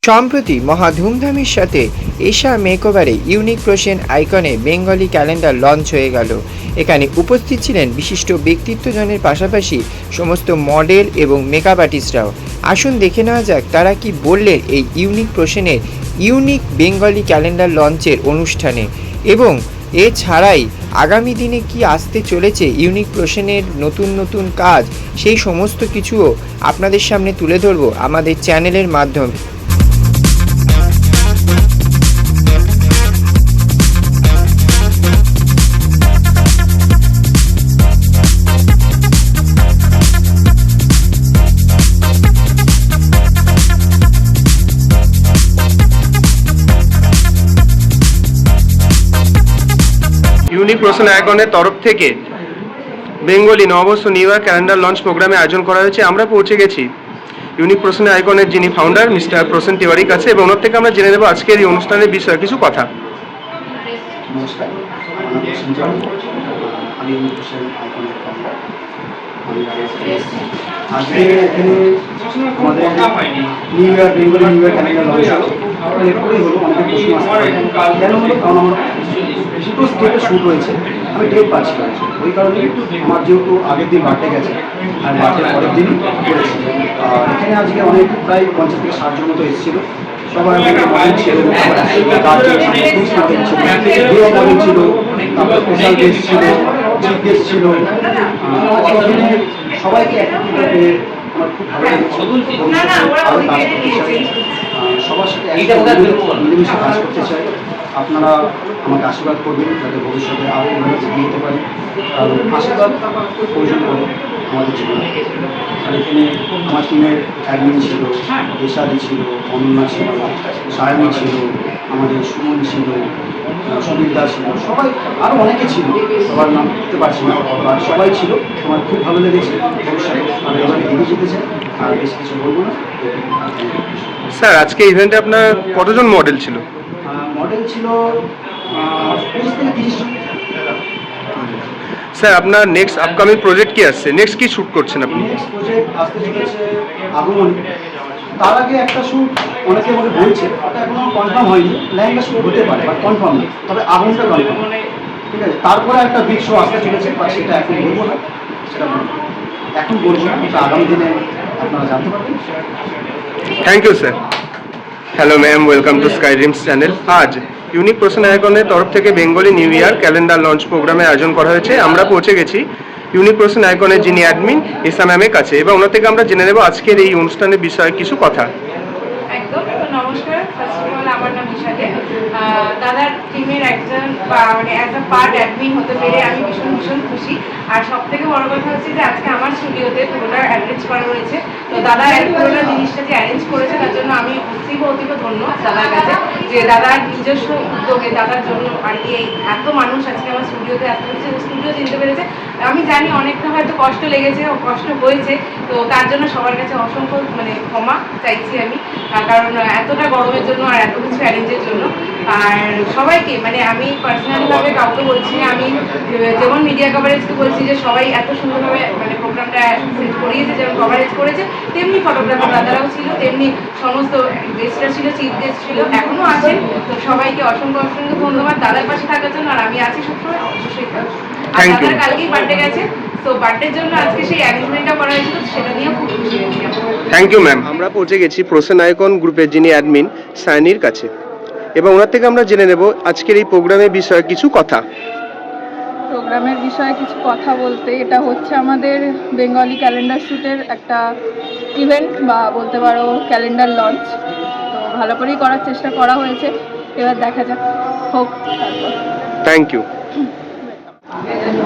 সম্প্রতি মহা ধুমধামের সাথে এশা মেকওভারে ইউনিক প্রোশন আইকনে বেঙ্গলি ক্যালেন্ডার লঞ্চ হয়ে গেল। এখানে উপস্থিত ছিলেন বিশিষ্ট ব্যক্তিত্বজনের পাশাপাশি সমস্ত মডেল এবং মেকআপ আর্টিস্টরাও। আসুন দেখে নেওয়া যাক তারা কি বললেন এই ইউনিক প্রোশনের ইউনিক বেঙ্গলি ক্যালেন্ডার লঞ্চের অনুষ্ঠানে, এবং এছাড়াই আগামী দিনে কি আসতে চলেছে ইউনিক প্রোশনের নতুন নতুন কাজ, সেই সমস্ত কিছুও আপনাদের সামনে তুলে ধরবো আমাদের চ্যানেলের মাধ্যমে। ইউনিক প্রোশন আইকনের তরফ থেকে বেঙ্গলি নববর্ষ নিউ ইয়ার ক্যালেন্ডার লঞ্চ প্রোগ্রামে আয়োজন করা হয়েছে। আমরা পৌঁছে গেছি ইউনিক প্রোশন আইকনের যিনি ফাউন্ডার মিস্টার প্রসেন তিওয়ারির কাছে, এবং ওনার থেকে আমরা জেনে নেব আজকের এই অনুষ্ঠানের বিষয়ে কিছু কথা। নমস্কার, আমি ইউনিক প্রোশন আইকনের ফাউন্ডার। আজকে এখানে আমাদের new year Bengali new year calendar launch হলো। এরপরেই হলো আমাদের প্রশ্ন আসতে কেন হলো, কারণ আমার দুটো স্টেপে শ্যুট হয়েছে, আমি ডেট পাচ্ছি না। ওই কারণে আমার যেহেতু আগের দিন বার্থডে গেছে আর বার্থডে পরের দিনই করেছি। আর এখানে আজকে অনেক প্রায় 50 থেকে 60 জন মতো এসেছিল। সবার মডেল ছিল, মডেল ছিল, তারপর স্পেশাল গেস্ট ছিল, চিফ গেস্ট ছিল। এখানে সবাইকে একত্রিত আমার খুব ভালো লেগেছে। আরও কাজ করতে চাই, সবার সাথে মিলেমিশে কাজ করতে চাই। আপনারা আমাকে আশীর্বাদ করবেন যাতে ভবিষ্যতে আরও এভাবে এগিয়ে যেতে পারি, কারণ আশীর্বাদ প্রয়োজন করে আমাদের জীবনে। আর এখানে আমার টিমের অ্যাডমিন ছিল, এশাদি ছিল, অনন্যা ছিল, সায়নী ছিল, আমাদের সুমন ছিল, সুবিধা ছিল, সবাই আরও অনেকে ছিল, সবার নাম করতে পারছি না, আর সবাই ছিল। আমার খুব ভালো লেগেছে। ভবিষ্যতে আমি এভাবে এগিয়ে যেতে চাই, আর বেশি কিছু বলবো না। স্যার, আজকে ইভেন্টে আপনার কতজন মডেল ছিল? মডেল ছিল 25 থেকে 30 জন। স্যার, আপনার নেক্সট আপকামিং প্রজেক্ট কি আসছে? নেক্সট কি শ্যুট করছেন আপনি? নেক্সট প্রজেক্ট আসতে চলেছে আগমনী। তার আগে একটা শ্যুট অনেকে আমাকে বলছে, ওটা এখনো কনফার্ম হয়নি। লেহেঙ্গা শ্যুট হতে পারে বাট কনফার্ম নেই, তবে আগমনটা কনফার্ম। ঠিক আছে, তারপরে একটা বিগ শো আসতে চলেছে, বাট সেটা এখন বলবো না, সেটা এখন বলবো না, এটা আগামী দিনে আপনারা জানতে পারবেন। Thank you sir. Hello ma'am, welcome to Sky Dreams channel. আজ ইউনিক প্রোশন আইকনের তরফ থেকে Bengali new year calendar launch প্রোগ্রামে আয়োজন করা হয়েছে। আমরা পৌঁছে গেছি ইউনিক প্রোশন আইকনের যিনি অ্যাডমিন এশা ম্যামের কাছে, এবং ওনার থেকে আমরা জেনে নেব আজকের এই অনুষ্ঠানের বিষয়ে কিছু কথা। একদম নমস্কার। ফার্স্ট অফ অল আমার নাম ইশাদে। দাদার টিমের একজন মানে অ্যাজ আ পার্ট অ্যাডমিন হতে পেরে আমি ভীষণ খুশি। আর সব থেকে বড় কথা হচ্ছে যে আজকে আমার স্টুডিওতে পুরোটা অ্যারেঞ্জ করা হয়েছে। তো দাদা পুরোটা জিনিসটা যে অ্যারেঞ্জ করেছে তার জন্য আমি অতীব ধন্য দাদার কাছে, যে দাদার নিজস্ব উদ্যোগে দাদার জন্য আর কি এত মানুষ আজকে আমার স্টুডিওতে এত কিছু স্টুডিও চিনতে পেরেছে। আমি জানি অনেকটা হয়তো কষ্ট লেগেছে, কষ্ট হয়েছে, তো তার জন্য সবার কাছে অসংখ্য ক্ষমা চাইছি আমি, কারণ এতটা গরমের জন্য আর এত কিছু অ্যারেঞ্জের জন্য। আর সবাইকে আমি পার্সোনালিভাবে কাউকে বলছি না, আমি যেমন মিডিয়া কভারেজকে বলছি যে সবাই এত সুন্দরভাবে প্রোগ্রামটা সেট করিয়েছে, যেমন কভারেজ করেছে, তেমনি ফটোগ্রাফার দাদারাও ছিল, তেমনি সমস্ত গেস্টরা ছিল, চিফ গেস্ট ছিল, এখনও আছেন। তো সবাইকে অসংখ্য ধন্যবাদ দাদার পাশে থাকার জন্য। আর আমি আছি সবসময়, অবশ্যই থাকবো। আর দাদার কালকেই বার্থডে গেছে, তো বার্থডের জন্য আজকে সেই অ্যারেঞ্জমেন্টটা করা হয়েছিল, সেটা নিয়েও খুব খুশি হয়েছি। Thank you ma'am. আমরা পৌঁছে গেছি প্রোশন আইকন গ্রুপের যিনি অ্যাডমিন সায়নীর কাছে, এবং ওনার থেকে আমরা জেনে নেব আজকের এই প্রোগ্রামের বিষয়ে কিছু কথা। প্রোগ্রামের বিষয়ে কিছু কথা বলতে, এটা হচ্ছে আমাদের বেঙ্গলি ক্যালেন্ডার শ্যুটের একটা ইভেন্ট বা বলতে পারো ক্যালেন্ডার লঞ্চ। তো ভালো করেই করার চেষ্টা করা হয়েছে, এবার দেখা যাক হোক তারপর। Thank you.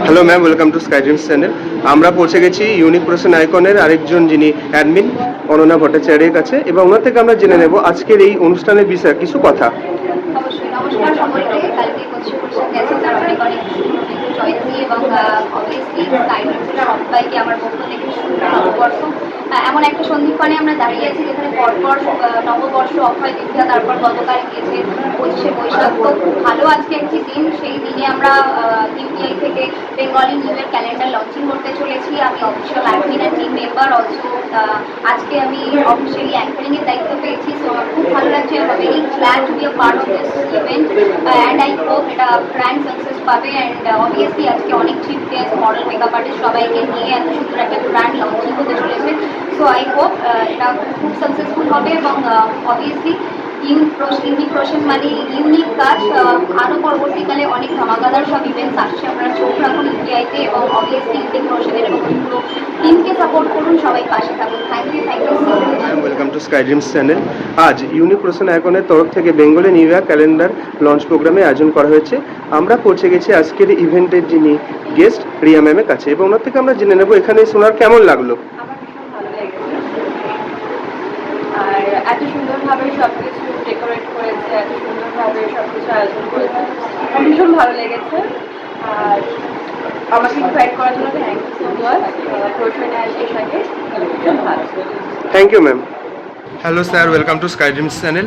Hello ma'am, welcome to Sky Dreams channel. আমরা পৌঁছে গেছি ইউনিক প্রোশন আইকনের আরেকজন যিনি অ্যাডমিন অনন্যা ভট্টাচার্যের কাছে, এবং ওনার থেকে আমরা জেনে নেব আজকের এই অনুষ্ঠানের বিষয়ে কিছু কথা। অবশ্যই নমস্কার সকলকে। কালকে কোচিং কোর্সে গেছে, তার অনেক সবাইকে এবং অবভিয়াসলি স্কাইড্রিমসের সবাইকে আমার পক্ষ থেকে শুভ নববর্ষ। এমন একটা সন্ধিক্ষণে আমরা দাঁড়িয়ে আছি যেখানে পরপর নববর্ষ, অক্ষয় তৃতীয়া, তারপর গতকাল গিয়েছে 25শে বৈশাখ। তো খুব ভালো আজকে একটি দিন। সেই দিনে আমরা ইউপিআই থেকে Bengali new year calendar launching করতে চলেছি। আমি official admin and team member, also আজকে আমি অফিসিয়ালি অ্যাঙ্কারিংয়ের দায়িত্ব পেয়েছি। সো আমার খুব ভালো লাগছে। I am very glad to be a part of this event and I hope এটা গ্র্যান্ড সাকসেস পাবে। অ্যান্ড অবভিয়াসলি আজকে অনেক chief guest, model, makeup artist সবাইকে নিয়ে এত সুন্দর একটা গ্র্যান্ড লঞ্চিং হতে চলেছে। সো আই হোপ এটা খুব সাকসেসফুল হবে এবং অবভিয়াসলি ইউনিক রোশন মানে ইউনিক কাজ। আরও পরবর্তীকালে অনেক ধামাকাদার সব ইভেন্টস আসছে, আপনারা চোখ রাখুন ইউপিআইতে এবং অবভিয়াসলি ইউনিক রোশনের এবং পুরো টিমকে সাপোর্ট করুন, সবাই পাশে থাকুন। Thank you so much. Welcome to Sky Dreams channel. আজ ইউনিক রোশন আইকনের তরফ থেকে Bengali new year calendar launch প্রোগ্রামে আয়োজন করা হয়েছে। আমরা পৌঁছে গেছি আজকের ইভেন্টের যিনি গেস্ট রিয়া ম্যামের কাছে এবং ওনার থেকে আমরা জেনে নেব এখানে শোনার কেমন লাগলো। আমার ভীষণ ভালো লেগেছে, আর এত সুন্দরভাবে সব কিছু ডেকোরেট করেছে, এত সুন্দরভাবে সব কিছু আয়োজন করেছে, আমার ভীষণ ভালো লেগেছে। আর আমাকে ইনভাইট করার জন্য thank you so much Proshon and এশাকে, ভীষণ ভালো। Thank you ma'am. Hello sir, welcome to Sky Dreams channel.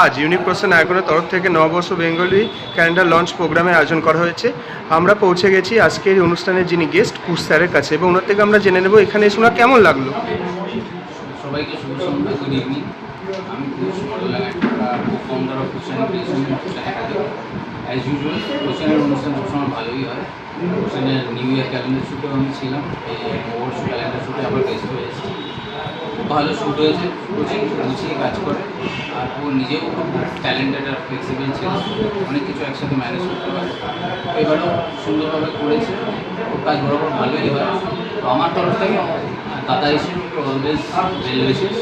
আজ ইউনিক পার্সন আইকনের তরফ থেকে নববর্ষ বেঙ্গলি ক্যালেন্ডার লঞ্চ প্রোগ্রামে আয়োজন করা হয়েছে। আমরা পৌঁছে গেছি আজকের এই অনুষ্ঠানের যিনি গেস্ট কুশ স্যারের কাছে এবং ওনার থেকে আমরা জেনে নেব এখানে শোনা কেমন লাগলো। সবাইকে শুভ সন্ধ্যা, গুড ইভিনিং। আমি Kush model founder of Kushan creation academy. As usual কুশনের অনুষ্ঠান সবসময় ভালোই হয়। কুশনের নিউ ইয়ার ক্যালেন্ডার শ্যুটেও আমি ছিলাম, এই নববর্ষ ক্যালেন্ডার শ্যুটে আবার গেস্ট হয়েছি। খুব ভালো শ্যুট হয়েছে, কোচিং গুছিয়ে কাজ করে, আর ও নিজেও খুব ট্যালেন্টেড আর ফ্লেক্সিবল ছিল, অনেক কিছু একসাথে ম্যানেজ করতে পারে। এবারেও সুন্দরভাবে করেছে, ওর কাজ বরাবর ভালোই হয়। তো আমার তরফ থেকে দাদা হিসেবে অলওয়েজ ওয়েল উইশেস,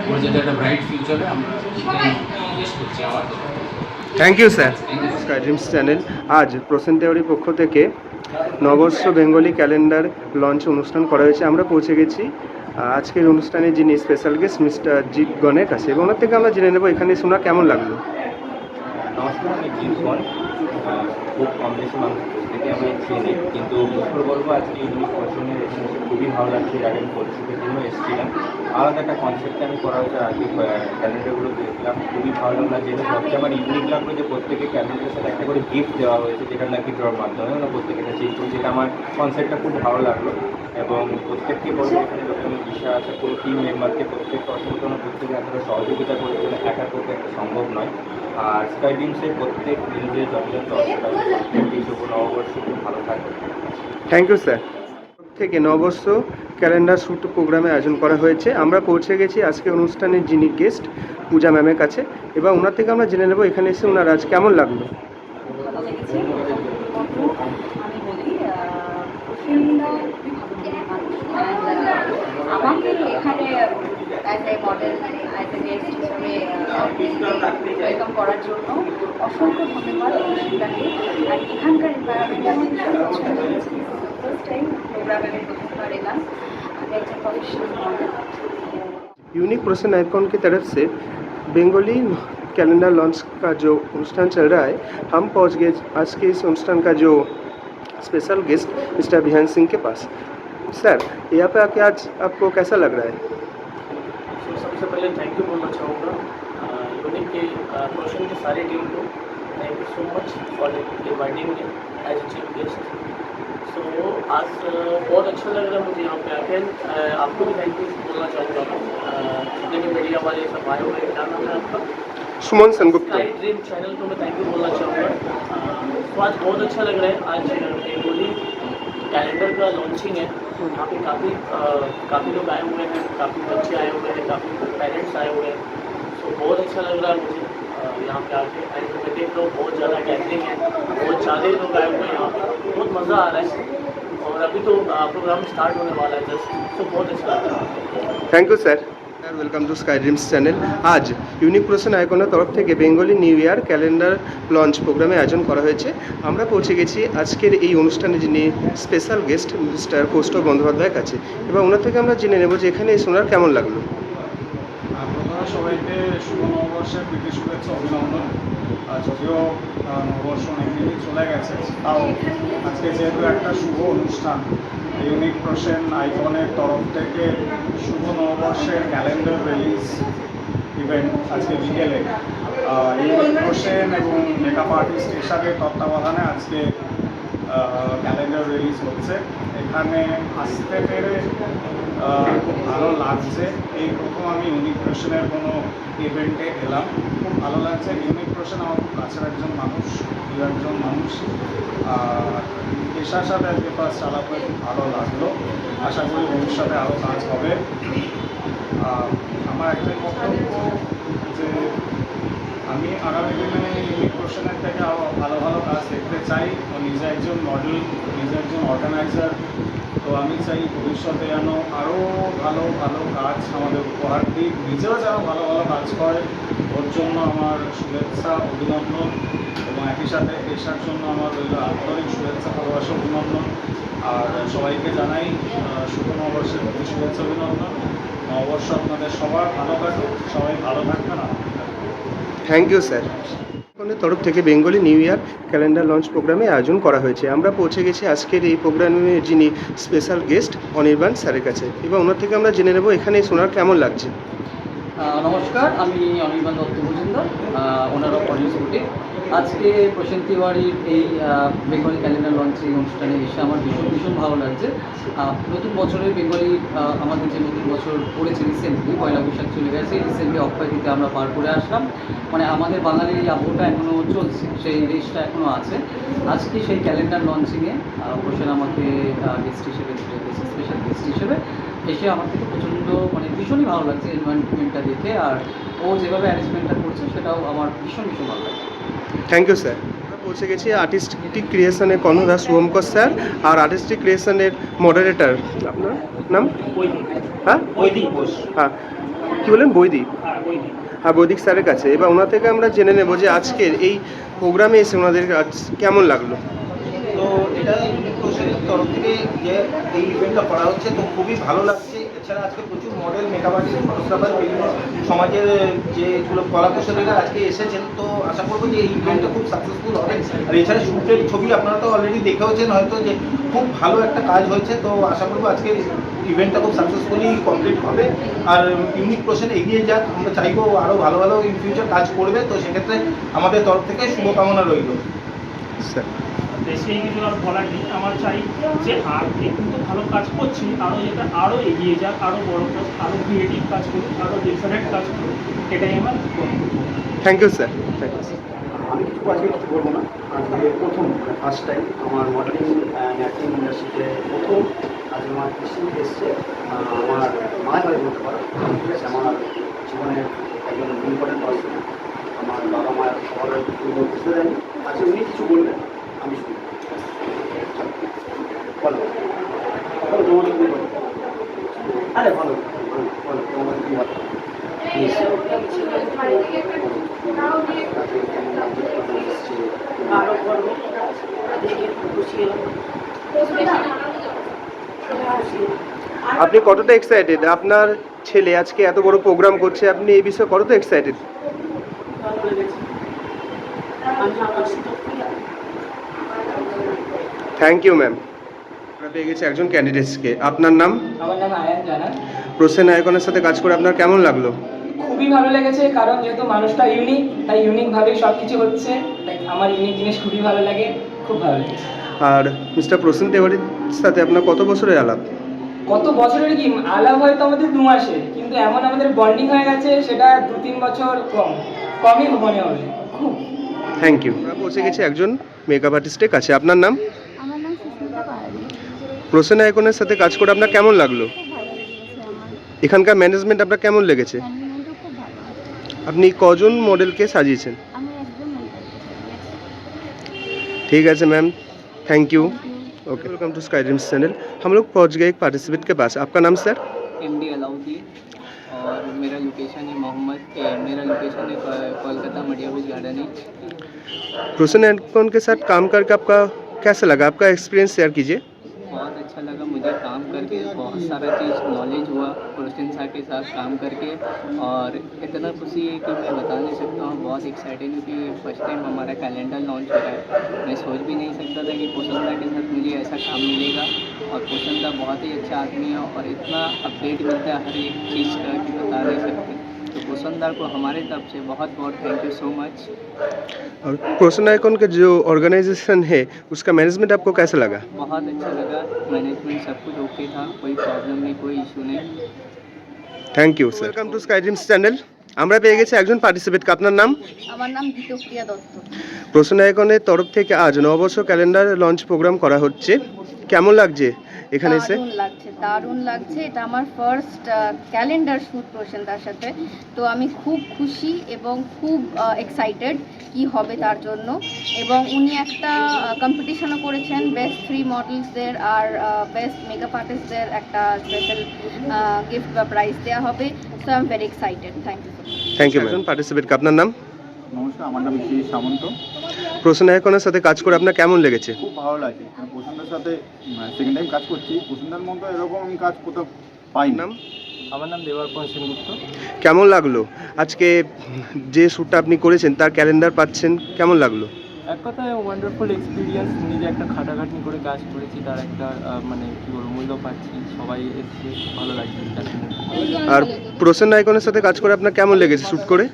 ওর যেটা একটা ব্রাইট ফিউচারে আমরা সেটাই উইশ করছি আমার তরফ থেকে। Thank you sir. Thank you. Sky Dreams channel আজ প্রসেন তেওয়ারির পক্ষ থেকে নববর্ষ বেঙ্গলি ক্যালেন্ডার লঞ্চ অনুষ্ঠান করা হয়েছে। আমরা পৌঁছে গেছি আজকের অনুষ্ঠানে যিনি স্পেশাল গেস্ট মিস্টার জিৎ গণের কাছে এবং ওনার থেকে আমরা জেনে নেব এখানে শোনা কেমন লাগলো। নমস্কার, আমি জিৎগণ। খুব কম বেশি মানুষ থেকে আমি চিনি, কিন্তু পুষ্কর বলবো আজকে ইউনিক পার্সনের এখানে এসে খুবই ভালো লাগছে। এর আগে আমি পরিষদের জন্য এসেছিলাম, আলাদা একটা কনসেপ্টে আমি করা হয়েছে। আজকে ক্যালেন্ডারগুলো দেখলাম, খুবই ভালো লাগলো। যেটা সবচেয়ে আমার ইউনিক লাগলো যে প্রত্যেকে ক্যালেন্ডারের সাথে একটা করে গিফট দেওয়া হয়েছে, যেটা নাকি ড্রর মাধ্যমে ওরা প্রত্যেকেটা চেঞ্জ করছে। যেটা আমার কনসেপ্টটা খুব ভালো লাগলো এবং প্রত্যেককে বলবো এখানে যতগুলো বিষয় আছে পুরো টিম মেম্বারকে প্রত্যেককে অসংখ্য প্রত্যেকে এতটা সহযোগিতা করেছে, একার পক্ষে একটা সম্ভব নয়। আর স্কাই ড্রিমসের প্রত্যেক নিজের যথাযথ প্রত্যেকটি শুভ নববর্ষ খুব ভালো থাকবে। Thank you sir. থেকে নববর্ষ ক্যালেন্ডার শ্যুট প্রোগ্রামে আয়োজন করা হয়েছে। আমরা পৌঁছে গেছি আজকে অনুষ্ঠানের যিনি গেস্ট পূজা ম্যামের কাছে এবং ওনার থেকে আমরা জেনে নেব এখানে এসে ওনার আজ কেমন লাগলো। ভালো লেগেছে। আমি বলি কুশিনরা খুবই ভালো মানুষ, আমাকে এখানে as a model as a guest হিসেবে ওয়েলকাম করার জন্য অসংখ্য ধন্যবাদ কুশিনরাকে। আর এখানকার এনভায়রনমেন্ট আমার ভীষণ পছন্দ হয়েছে। ফার্স্ট টাইম প্রোগ্রামে আমি প্রথমবার এলাম, আমি একজন professional model. Unique person icon की तरफ से बंगाली कैलेंडर लॉन्च का जो অনুষ্ঠান चल रहा है, हम पहुंच गए आज के इस অনুষ্ঠাन का जो स्पेशल गेस्ट मिस्टर बिहान सिंह के पास। सर, यहाँ पे आके आज आपको कैसा लग रहा है? सबसे पहले थैंक यू बोलना चाहूँगा यूनिक के पर्सन की सारी टीम को। Thank you so much for inviting me as a chief guest. So आज बहुत अच्छा लग रहा है मुझे यहाँ पे आके। आपको भी थैंक यू बोलना चाहूँगा मैं, जितने भी मीडिया वाले सब आए हुए हैं। क्या नाम है आपका? सुमन सेनगुप्ता। स्काई ड्रीम चैनल को मैं थैंक यू बोलना चाहूँगा। तो आज बहुत अच्छा लग रहा है। आज बेंगोली कैलेंडर का लॉन्चिंग है, यहाँ पे काफ़ी लोग आए हुए हैं, काफ़ी बच्चे आए हुए हैं, काफ़ी पेरेंट्स आए हुए हैं। सो बहुत अच्छा लग रहा है मुझे यहाँ पे आके। एंड मैं देख रहा हूँ बहुत ज़्यादा गैदरिंग है, बहुत ज़्यादा लोग आए हुए हैं यहाँ पर, बहुत मज़ा आ रहा है। और अभी तो प्रोग्राम स्टार्ट होने वाला है जस्ट। सो बहुत अच्छा लग रहा है। Thank you sir. Welcome to Sky Dreams channel. আজ ইউনিক পার্সন আইকনের তরফ থেকে Bengali new year calendar launch প্রোগ্রামে আয়োজন করা হয়েছে। আমরা পৌঁছে গেছি আজকের এই অনুষ্ঠানে যিনি স্পেশাল গেস্ট মিস্টার কৌস্তব বন্দ্যোপাধ্যায়ের কাছে এবং ওনার থেকে আমরা জেনে নেব যে এখানে এসে ওনার কেমন লাগলো। আপনারা সবাইকে শুভ নববর্ষের প্রীতি শুভেচ্ছা অভিনন্দন। যদিও নববর্ষ অনেকদিনই চলে গেছে, তাও আজকে যেহেতু একটা শুভ অনুষ্ঠান, ইউনিক প্রোশন আইকনের তরফ থেকে শুভ নববর্ষের ক্যালেন্ডার রিলিজ ইভেন্ট আজকে বিকেলে ইউনিক প্রোশন এবং মেকআপ আর্টিস্ট হিসাবে তত্ত্বাবধানে আজকে ক্যালেন্ডার রিলিজ হচ্ছে। এখানে আসতে পেরে খুব ভালো লাগছে। এই প্রথম আমি ইউনিক প্রোশনের কোনো ইভেন্টে এলাম, খুব ভালো লাগছে। ইউনিক প্রোশন আমার খুব কাছের একজন মানুষ, পেশার সাথে আজকে ফার্স্ট আলাপ হয়ে খুব ভালো লাগলো। আশা করি ভবিষ্যতে আরও কাজ হবে। আমার একটাই বক্তব্য যে আমি আগামী দিনে ইউনিক প্রোশনের থেকে আরও ভালো ভালো কাজ দেখতে চাই। নিজে একজন মডেল, নিজে একজন অর্গানাইজার, তো আমি চাই ভবিষ্যতে যেন আরও ভালো ভালো কাজ আমাদের উপহার দিই, নিজেও যেন ভালো ভালো কাজ করে। ওর জন্য আমার শুভেচ্ছা, অভিনন্দন, এবং একই সাথে পেশার জন্য আমার রইল আন্তরিক শুভেচ্ছা, ভালোবাসা, অভিনন্দন। আর সবাইকে জানাই শুভ নববর্ষের প্রতি শুভেচ্ছা, অভিনন্দন। নববর্ষ আপনাদের সবার ভালো কাটুক, সবাই ভালো থাকবেন। Thank you sir. তরফ থেকে Bengali new year calendar launch প্রোগ্রামে আয়োজন করা হয়েছে। আমরা পৌঁছে গেছি আজকের এই প্রোগ্রামের যিনি স্পেশাল গেস্ট অনির্বাণ স্যারের কাছে, এবং ওনার থেকে আমরা জেনে নেব এখানে সোনার কেমন লাগছে। নমস্কার, আমি অনির্বাণ দত্ত মজুমদার, ওনার অফ অডিও স্কুটি। আজকে প্রশান্ত তিওয়ারির এই বেঙ্গলি ক্যালেন্ডার লঞ্চিং অনুষ্ঠানে এসে আমার ভীষণ ভালো লাগছে। নতুন বছরের বেঙ্গলি আমাদের যে নতুন বছর পড়েছে রিসেন্টলি, পয়লা বৈশাখ চলে গেছে, রিসেন্টলি অক্ষয় তৃতীয়া আমরা পার করে আসলাম। মানে আমাদের বাঙালির এই আবহটা এখনও চলছে, সেই রেসটা এখনও আছে। আজকে সেই ক্যালেন্ডার লঞ্চিংয়ে প্রশান্ত আমাকে গেস্ট হিসেবে স্পেশাল গেস্ট হিসেবে এসে আমার থেকে প্রচণ্ড মানে ভীষণই ভালো লাগছে এনভায়রনমেন্টটা দেখে, আর ও যেভাবে অ্যারেঞ্জমেন্টটা করছে সেটাও আমার ভীষণ ভালো লাগছে। Thank you sir. আমরা পৌঁছে গেছি আর্টিস্টিক ক্রিয়েশনের কর্ণধার শুভঙ্কর স্যার আর আর্টিস্টিক ক্রিয়েশনের মডারেটর, আপনার নাম? হ্যাঁ, হ্যাঁ, কী বলেন? বৈদিক। হ্যাঁ, বৈদিক স্যারের কাছে। এবার ওনার থেকে আমরা জেনে নেব যে আজকের এই প্রোগ্রামে এসে ওনাদের কেমন লাগলো। তো এটা ইউনিক প্রোশনের তরফ থেকে যে এই ইভেন্টটা করা হচ্ছে, তো খুবই ভালো লাগছে। এছাড়া আজকে প্রচুর মডেল, মেকআপ আর্টিস্ট, ফটোগ্রাফার, বিভিন্ন সমাজের যেগুলো কলা কুশলীরা আজকে এসেছেন। তো আশা করবো যে এই ইভেন্টটা খুব সাকসেসফুল হবে। আর এছাড়া শ্যুটের ছবি আপনারা তো অলরেডি দেখেওছেন হয়তো, যে খুব ভালো একটা কাজ হয়েছে। তো আশা করবো আজকে ইভেন্টটা খুব সাকসেসফুলি কমপ্লিট হবে, আর ইউনিক প্রোশন এগিয়ে যাক। আমরা চাইবো আরও ভালো ভালো ইন ফিউচার কাজ করবে। তো সেক্ষেত্রে আমাদের তরফ থেকে শুভকামনা রইল। স্যার, বেশি কিছু আর বলার নেই। আমার চাই যে আর কিন্তু ভালো কাজ করছি, আরও যেটা আরও এগিয়ে যাক, আরও বড় কাজ, আরও ক্রিয়েটিভ কাজ করুক, আরও ডিফারেন্ট কাজ করুক, এটাই আমার thank you sir. Thank you. আমি আজকে কিছু বলবো না। আজকে প্রথম ফার্স্ট টাইম আমার মডেলিং অ্যান্ড অ্যাক্টিং ইন্ডাস্ট্রিতে প্রথম আজকে আমার কৃষি এসছে। আমার মায়ের বাড়ি বলতে পারো, ঠিক আছে। আমার জীবনের একজন ইম্পর্টেন্ট পার্সন, আমার বাবা মায়ের সবার বুঝতে দেয়নি। আজকে উনি কিছু বলবেন, আমি শুনি। বলো বলো, তোমার কি বলো? আরে ভালো বলো, তোমার কি বলো? আপনি কতটা এক্সাইটেড? আপনার ছেলে আজকে এত বড় প্রোগ্রাম করছে, আপনি এই বিষয়ে কতটা এক্সাইটেড? Thank you ma'am. আমরা পেয়ে গেছি একজন ক্যান্ডিডেটসকে। আপনার নাম? আমার নাম আয়ান জানা। প্রসেন আইকনের সাথে কাজ করে আপনার কেমন লাগলো? খুবই ভালো লেগেছে, কারণ যেহেতু মানুষটা ইউনিক, তাই ইউনিকভাবেই সব কিছু হচ্ছে। তাই আমার ইউনিক জিনিস খুবই ভালো লাগে, খুব ভালো লেগেছে। আর মিস্টার প্রসেন তেওয়ারির সাথে আপনার কত বছরের আলাপ? কত বছরের কি আলাপ, হয়তো আমাদের 2 মাসে, কিন্তু এমন আমাদের বন্ডিং হয়ে গেছে সেটা 2-3 বছর কমই মনে হবে খুব। Thank you. আমরা পৌঁছে গেছি একজন মেকআপ আর্টিস্টের কাছে। আপনার নাম? আমার নাম সুস্মিতা পাহাড়ি। প্রসেন আইকনের সাথে কাজ করে আপনার কেমন লাগলো? খুব ভালো লেগেছে আমার। এখানকার ম্যানেজমেন্ট আপনার কেমন লেগেছে? ম্যানেজমেন্টও খুব ভালো। আপনি কজন মডেলকে সাজিয়েছেন? আমি একদম মনে ठीक है ma'am, thank you. Okay, welcome to Sky Dreams channel. हम लोग पहुंच गए एक पार्टिसिपेंट के पास। आपका नाम सर? MD अलाउद्दीन, और मेरा लोकेशन है मेरा लोकेशन है कोलकाता मडिया बीच गार्डन। प्रोसन एंड के साथ काम करके आपका कैसा लगा? आपका एक्सपीरियंस शेयर कीजिए। बहुत अच्छा लगा मुझे काम करके, बहुत सारा चीज़ नॉलेज हुआ प्रोशन सर के साथ काम करके, और इतना खुशी है कि मैं बता नहीं सकता हूँ। बहुत एक्साइटेड हूँ कि फर्स्ट टाइम हमारा कैलेंडर लॉन्च हो रहा है। मैं सोच भी नहीं सकता था कि पोषणदा के साथ मुझे ऐसा काम मिलेगा, और पोषणदा बहुत ही अच्छा आदमी है और इतना अपडेट मिलता है हर एक चीज़ का कि बता नहीं सकते। तो पोषणदा को हमारे तरफ से बहुत बहुत थैंक यू सो मच। और प्रोसन आइकॉन का जो ऑर्गेनाइजेशन है उसका मैनेजमेंट आपको कैसा लगा? बहुत अच्छा लगा, मैनेजमेंट सब कुछ ओके था, कोई प्रॉब्लम नहीं, कोई इशू नहीं। Thank you sir. Welcome to Sky Dreams channel. আমরা পেয়ে গেছি একজন পার্টিসিপেটকে। আপনার নাম? আমার নাম গীতপ্রিয়া দত্ত। প্রসন্ন আইকনের তরফ থেকে আজ নববর্ষ ক্যালেন্ডার লঞ্চ প্রোগ্রাম করা হচ্ছে, কেমন লাগছে এখানে এসে? দারুণ লাগছে। এটা আমার ফার্স্ট ক্যালেন্ডার শ্যুট প্রসন্দার সাথে, তো আমি খুব খুশি এবং খুব এক্সাইটেড কি হবে তার জন্য। এবং উনি একটা কম্পিটিশনও করেছেন, বেস্ট 3 মডেলসদের আর বেস্ট মেকআপ আর্টিস্টদের একটা স্পেশাল গিফট বা প্রাইজ দেওয়া হবে। So I am very excited. Thank you. একজন পার্টিসিপেটকে। আপনার নাম? নমস্কার, আমার নাম শ্রী সামন্ত। প্রসন্ন আইকনের সাথে কাজ করে আপনার কেমন লেগেছে? খুব ভালো লাগে, আমি প্রসন্দার সাথে সেকেন্ড টাইম কাজ করছি। প্রসন্দার মতো এরকম আমি কাজ কোথাও পাই না। আমার নাম দেবার্পণ সেনগুপ্ত। কেমন লাগলো আজকে যে শ্যুটটা আপনি করেছেন তার ক্যালেন্ডার পাচ্ছেন, কেমন লাগলো? এক কথায় ওয়ান্ডারফুল এক্সপিরিয়েন্স। নিজে একটা খাটাখাটনি করে কাজ করেছি, তার একটা মানে কী বলবো মূল্য পাচ্ছি। সবাই এসে ভালো লাগছে। আর প্রসন্ন আইকনের সাথে কাজ করে আপনার কেমন লেগেছে শ্যুট করে?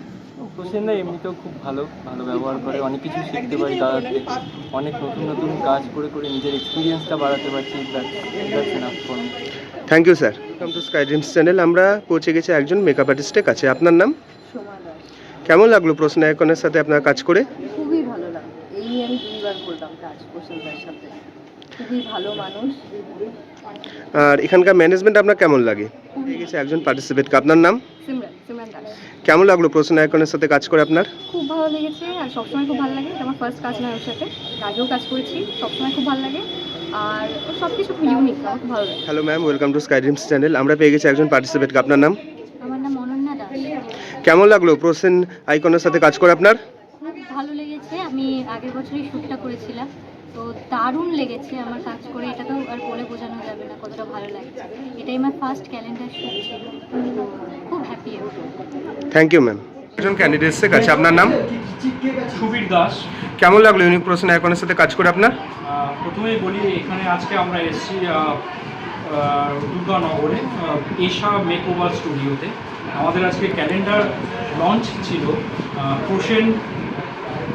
প্রসেনদা এমনিতেও খুব ভালো ব্যবহার করে, অনেক কিছু শিখতে পারি দাদার থেকে, অনেক নতুন নতুন কাজ করে করে নিজের এক্সপিরিয়েন্সটা বাড়াতে পারছি। Thank you sir. Welcome to Sky Dreams channel. আমরা পৌঁছে গেছি একজন মেকআপ আর্টিস্টের কাছে। আপনার নাম? কেমন লাগলো প্রসন্ন আইকনের সাথে আপনার কাজ করে? খুবই ভালো লাগলো। এই নিয়ে আমি 2বার করলাম কাজ প্রসন্দার সাথে। খুবই ভালো মানুষ। আর এখানকার ম্যানেজমেন্ট আপনার কেমন লাগে? পেয়ে গেছে একজন পার্টিসিপেটকে। আপনার নাম? সিমরান দাস। কেমন লাগলো প্রসন্ন আইকনের সাথে কাজ করে আপনার? খুব ভালো লেগেছে, আর সবসময় খুব ভালো লাগে। এটা আমার ফার্স্ট কাজ নয় ওর সাথে, আগেও কাজ করেছি, সবসময় খুব ভালো লাগে। আর সব কিছু খুব ইউনিক, আমার খুব ভালো লাগে। Hello ma'am, welcome to Sky Dreams channel. আমরা পেয়ে গেছি একজন পার্টিসিপেটকে। আপনার নাম? আমার নাম অনন্যা দাস। কেমন লাগলো প্রসন্ন আইকনের সাথে কাজ করে আপনার? খুব ভালো লেগেছে। আমি আগের বছরই শ্যুটটা করেছিলাম, তো দারুণ লেগেছে আমার কাজ করে। এটা তো আর বলে বোঝানো যাবে না কতটা ভালো লাগছে। এটাই আমার ফার্স্ট ক্যালেন্ডার শ্যুট ছিল, তো খুব হ্যাপি আমি। Thank you ma'am. একজন ক্যান্ডিডেটসের কাছে। আপনার নাম? সুবীর দাস। কেমন লাগলো ইউনিক প্রসন্ন আইকনের সাথে কাজ করে আপনার? প্রথমেই বলি, এখানে আজকে আমরা এসেছি দুর্গানগরে এশা মেকওভার স্টুডিওতে। আমাদের আজকে ক্যালেন্ডার লঞ্চ ছিল। প্রসেন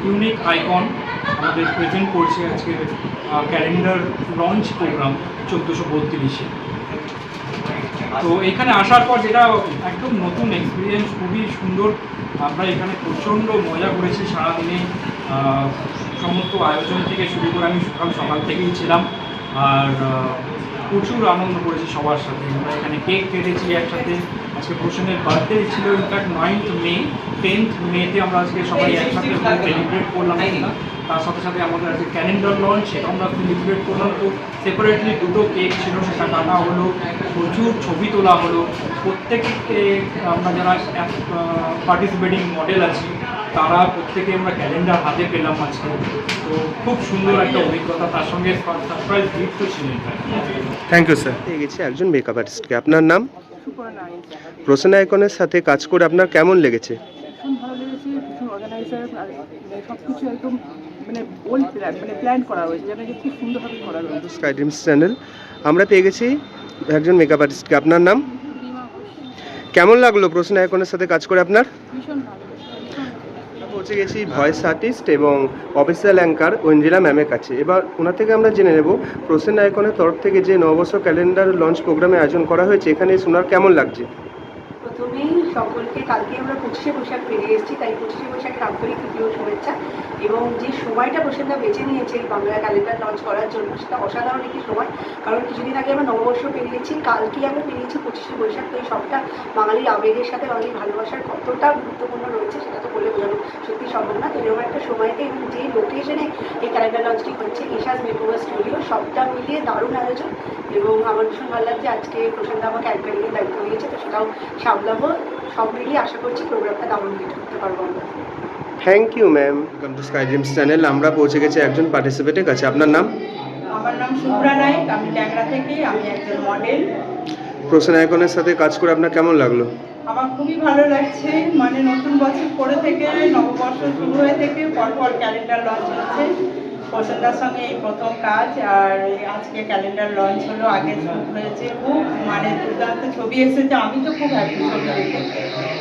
ইউনিক আইকন আমাদের প্রেজেন্ট করছে আজকে ক্যালেন্ডার লঞ্চ প্রোগ্রাম 1432-এ। তো এখানে আসার পর যেটা একদম নতুন এক্সপিরিয়েন্স, খুবই সুন্দর। আমরা এখানে প্রচণ্ড মজা করেছি সারাদিনে। সমস্ত আয়োজন থেকে শুরু করে আমি সকাল থেকেই ছিলাম, আর প্রচুর আনন্দ করেছি সবার সাথে। আমরা এখানে কেক কেটেছি একসাথে। আজকে প্রসেনের বার্থডে ছিল, ইনফ্যাক্ট 9th মে। 10th মেতে আমরা আজকে সবাই একসাথে সেলিব্রেট করলাম। তার সাথে সাথে আমাদের আজকে ক্যালেন্ডার লঞ্চ, সেটা আমরা সেলিব্রেট করলাম। তো সেপারেটলি 2টো কেক ছিল, সেটা কাটা হলো, প্রচুর ছবি তোলা হলো। প্রত্যেককে আমরা যারা পার্টিসিপেটিং মডেল আছি তারা প্রত্যেকে আমরা ক্যালেন্ডার হাতে পেলাম আজকে। তো খুব সুন্দর একটা অভিজ্ঞতা, তার সঙ্গে সারপ্রাইজ গিফটও ছিল। Thank you sir. পেয়ে গেছি একজন মেকআপ আর্টিস্টকে। আপনার নাম? প্রসন্ন আইকনের সাথে কাজ করে আপনার কেমন লেগেছে? ভীষণ ভালো লেগেছে। ভীষণ অর্গানাইজার, আর সব কিছু একদম ওল্ড প্ল্যান করা হয়েছে, যেন খুব সুন্দরভাবে করা হয়েছে। Sky Dreams channel. আমরা পেয়ে গেছি একজন মেকআপ আর্টিস্টকে। আপনার নাম? কেমন লাগলো প্রসন্ন আইকনের সাথে কাজ করে আপনার? ভীষণ ভালো। পৌঁছে গেছি ভয়েস আর্টিস্ট এবং অফিসিয়াল অ্যাঙ্কার ঐন্দ্রিলা ম্যামের কাছে। এবার ওনার থেকে আমরা জেনে নেব প্রসন্ন আইকনের তরফ থেকে যে নববর্ষ ক্যালেন্ডার লঞ্চ প্রোগ্রামে আয়োজন করা হয়েছে, এখানে শোনার কেমন লাগছে? প্রথমেই সকলকে, কালকে আমরা 25শে বৈশাখ পেরিয়ে এসেছি, তাই 25শে বৈশাখের আন্তরিক তৃতীয় শুভেচ্ছা। এবং যে সময়টা প্রসেনদা বেছে নিয়েছে এই বাংলা ক্যালেন্ডার লঞ্চ করার জন্য, সেটা অসাধারণ একটি সময়। কারণ কিছুদিন আগে আমরা নববর্ষ পেরিয়েছি, কালকেই আমরা পেরিয়েছি 25শে বৈশাখ। তো এই সবটা বাঙালির আবেগের সাথে বাঙালির ভালোবাসার কতটা গুরুত্বপূর্ণ রয়েছে সেটা তো বলে বোঝানো সত্যি সম্ভব না। তো এরকম একটা সময়তে এবং যে লোকেশনে এই ক্যালেন্ডার লঞ্চটি হচ্ছে, এশাস মেকওভার স্টুডিও, সবটা মিলিয়ে দারুণ আয়োজন। এবং আমার ভীষণ ভালো লাগছে আজকে প্রসেনদা আমাকে অ্যাঙ্কারিংয়ের দায়িত্ব দিয়েছে, তো সেটাও সামলাবো। সব মিলিয়ে আশা করছি প্রোগ্রামটা দারুণ হিট করতে পারবো আমরা। Thank you ma'am. Welcome to Sky Dreams channel. আমরা পৌঁছে গেছি একজন পার্টিসিপেটের কাছে। আপনার নাম? আমার নাম শুভ্রা নায়ক, আমি ট্যাংরা থেকে, আমি একজন মডেল। প্রসেন আইকনের সাথে কাজ করে আপনার কেমন লাগলো? আমার খুবই ভালো লাগছে, মানে নতুন বছর পরে থেকে নববর্ষ শুরু হয়ে থেকে পরপর ক্যালেন্ডার লঞ্চ হচ্ছে। প্রসেনদার সঙ্গে এই প্রথম কাজ, আর আজকে ক্যালেন্ডার লঞ্চ হলো, আগে শুট হয়েছে, খুব মানে দুর্দান্ত ছবি এসেছে, আমি তো খুব হ্যাপি ছবি দেখে।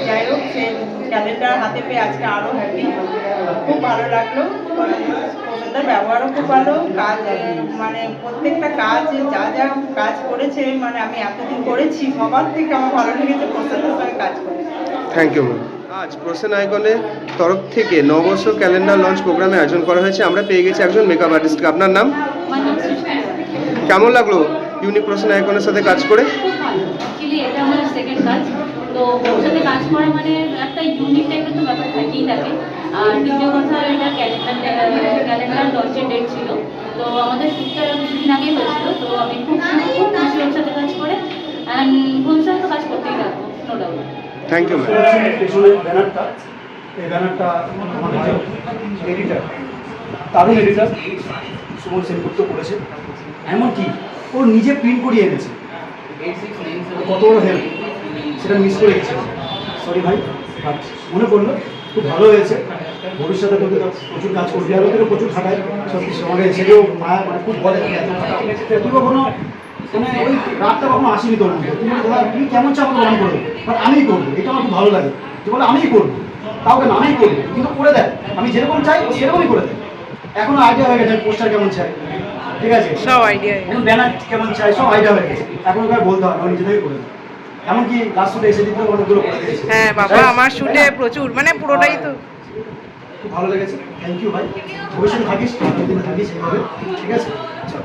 যাই হোক, সে ক্যালেন্ডার হাতে পেয়ে আজকে আরও হ্যাপি, খুব ভালো লাগলো। প্রসেনদার ব্যবহারও খুব ভালো, কাজ মানে প্রত্যেকটা কাজ যা যা কাজ করেছে, মানে আমি এতদিন করেছি সবার থেকে আমার ভালো লেগেছে প্রসেনদার সঙ্গে কাজ করে। Thank you ma'am. আজ প্রসেন আইকনের তরফ থেকে নববর্ষ ক্যালেন্ডার লঞ্চ প্রোগ্রামে আয়োজন করা হয়েছে। আমরা পেয়ে গেছি একজন মেকআপ আর্টিস্টকে। আপনার নাম? কেমন লাগলো ইউনিক প্রসেন আইকনের সাথে কাজ করে? খুব ভালো, অ্যাকচুয়ালি এটা আমার সেকেন্ড কাজ, তো ওর সাথে কাজ করা মানে একটা ইউনিক টাইপের তো ব্যাপার থাকেই থাকে। আর দ্বিতীয় কথা, এটা ক্যালেন্ডার লঞ্চের ডেট ছিল, তো আমাদের শ্যুটটা কিছুদিন আগেই হয়েছিল, তো আমি খুব খুশি ওর সাথে কাজ করে, অ্যান্ড ভবিষ্যতে তো কাজ করতেই থাকবো, no doubt. Thank you ma'am. পেছনের ব্যানারটা, এই ব্যানারটা আমার ভাই এডিটার, দারুণ এডিটার, সুমন সেনগুপ্ত করেছে। এমনকি ও নিজে প্রিন্ট করিয়ে এনেছে, কত বড় হেল্প, সেটা মিস করে গেছে। সরি ভাই, মনে পড়লো, খুব ভালো হয়েছে। ভবিষ্যতে তোকে প্রচুর কাজ করবি, আরও তোকে প্রচুর খাটায়, সত্যি সঙ্গে সেটাও মানে খুব বলে তুই কখনো মানে ওই রাতটা কখনো আসেনি তোর মধ্যে। তুমি কেমন চাপ প্রদান করবে, বাট আমিই করবো, এটা আমার খুব ভালো লাগে। তুই বলে আমিই করবো, তাও কেন আমিই করবো, কিন্তু করে দেয়, আমি যেরকম চাই সেরকমই করে দেয়। এখনো আইডিয়া হয়ে গেছে পোস্টার কেমন চাই, ঠিক আছে, সব আইডিয়া, এখন ব্যানার কেমন চাই সব আইডিয়া হয়ে গেছে। এখন ওকে বলতে হয়, নিজে থেকে করে দেয়। এমনকি লাস্ট শুটে এসে দিতে অনেকগুলো করে দিয়েছে। হ্যাঁ বাবা, আমার শুটে প্রচুর, মানে পুরোটাই তো খুব ভালো লেগেছে। থ্যাংক ইউ ভাই, ভবিষ্যতে থাকিস, দিন থাকিস এইভাবে, ঠিক আছে। আচ্ছা।